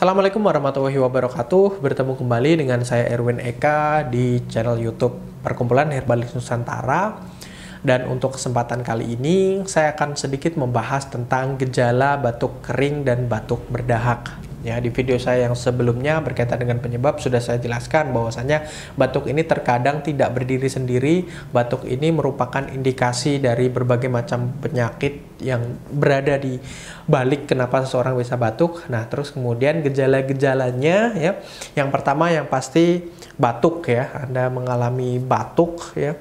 Assalamualaikum warahmatullahi wabarakatuh. Bertemu kembali dengan saya Erwin Eka di channel YouTube Perkumpulan Herbalis Nusantara. Dan untuk kesempatan kali ini saya akan sedikit membahas tentang gejala batuk kering dan batuk berdahak. Ya, di video saya yang sebelumnya berkaitan dengan penyebab sudah saya jelaskan bahwasanya batuk ini terkadang tidak berdiri sendiri. Batuk ini merupakan indikasi dari berbagai macam penyakit yang berada di balik kenapa seseorang bisa batuk. Nah, terus kemudian gejala-gejalanya ya. Yang pertama yang pasti batuk ya. Anda mengalami batuk ya.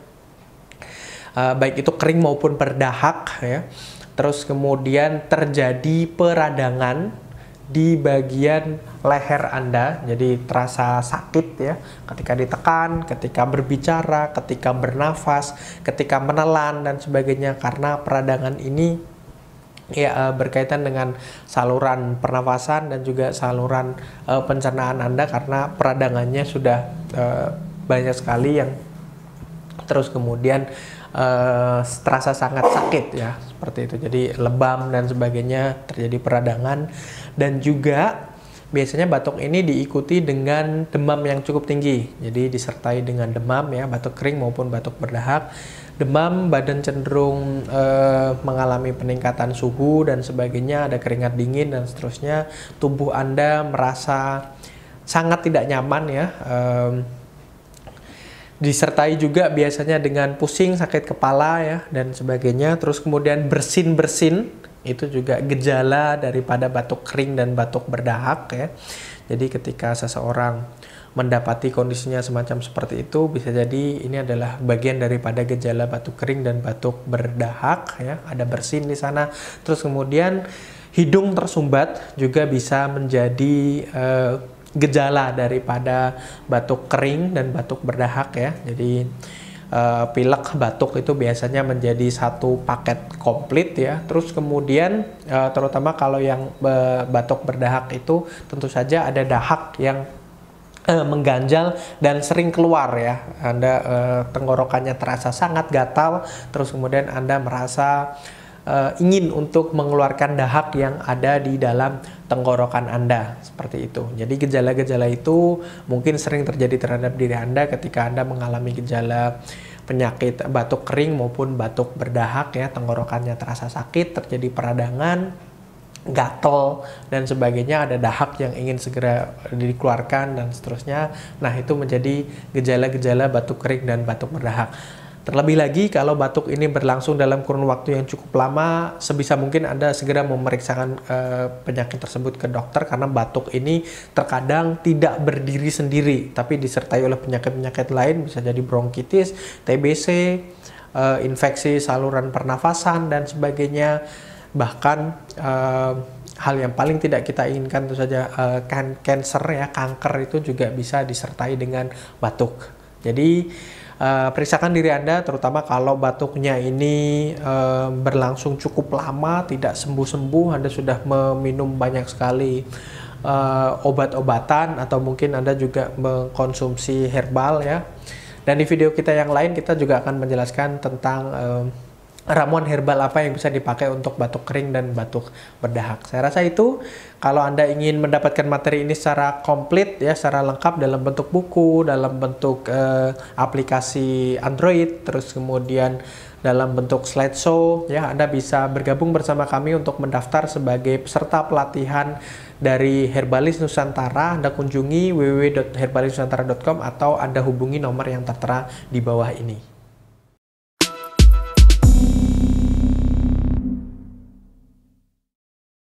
Baik itu kering maupun berdahak ya. Terus kemudian terjadi peradangan di bagian leher Anda, jadi terasa sakit ya ketika ditekan, ketika berbicara, ketika bernafas, ketika menelan dan sebagainya, karena peradangan ini ya berkaitan dengan saluran pernafasan dan juga saluran pencernaan Anda, karena peradangannya sudah banyak sekali yang terus kemudian terasa sangat sakit ya, seperti itu. Jadi lebam dan sebagainya, terjadi peradangan. Dan juga biasanya batuk ini diikuti dengan demam yang cukup tinggi. Jadi disertai dengan demam ya, batuk kering maupun batuk berdahak. Demam, badan cenderung mengalami peningkatan suhu dan sebagainya, ada keringat dingin dan seterusnya. Tubuh Anda merasa sangat tidak nyaman ya. Disertai juga biasanya dengan pusing, sakit kepala ya dan sebagainya. Terus kemudian bersin-bersin, itu juga gejala daripada batuk kering dan batuk berdahak ya. Jadi ketika seseorang mendapati kondisinya semacam seperti itu, bisa jadi ini adalah bagian daripada gejala batuk kering dan batuk berdahak ya. Ada bersin di sana. Terus kemudian hidung tersumbat juga bisa menjadi gejala daripada batuk kering dan batuk berdahak ya. Jadi pilek batuk itu biasanya menjadi satu paket komplit ya. Terus kemudian terutama kalau yang batuk berdahak itu tentu saja ada dahak yang mengganjal dan sering keluar ya. Anda tenggorokannya terasa sangat gatal, terus kemudian Anda merasa ingin untuk mengeluarkan dahak yang ada di dalam tenggorokan Anda, seperti itu. Jadi gejala-gejala itu mungkin sering terjadi terhadap diri Anda ketika Anda mengalami gejala penyakit batuk kering maupun batuk berdahak ya, tenggorokannya terasa sakit, terjadi peradangan, gatal dan sebagainya, ada dahak yang ingin segera dikeluarkan dan seterusnya. Nah, itu menjadi gejala-gejala batuk kering dan batuk berdahak. Terlebih lagi kalau batuk ini berlangsung dalam kurun waktu yang cukup lama, sebisa mungkin Anda segera memeriksakan penyakit tersebut ke dokter, karena batuk ini terkadang tidak berdiri sendiri, tapi disertai oleh penyakit-penyakit lain, bisa jadi bronkitis, TBC, infeksi saluran pernafasan dan sebagainya. Bahkan hal yang paling tidak kita inginkan itu saja cancer ya, kanker itu juga bisa disertai dengan batuk. Jadi periksakan diri Anda, terutama kalau batuknya ini berlangsung cukup lama, tidak sembuh-sembuh, Anda sudah meminum banyak sekali obat-obatan, atau mungkin Anda juga mengkonsumsi herbal ya. Dan di video kita yang lain kita juga akan menjelaskan tentang ramuan herbal apa yang bisa dipakai untuk batuk kering dan batuk berdahak. Saya rasa itu. Kalau Anda ingin mendapatkan materi ini secara komplit ya, secara lengkap dalam bentuk buku, dalam bentuk aplikasi Android, terus kemudian dalam bentuk slideshow ya, Anda bisa bergabung bersama kami untuk mendaftar sebagai peserta pelatihan dari Herbalis Nusantara. Anda kunjungi www.herbalisnusantara.com atau Anda hubungi nomor yang tertera di bawah ini.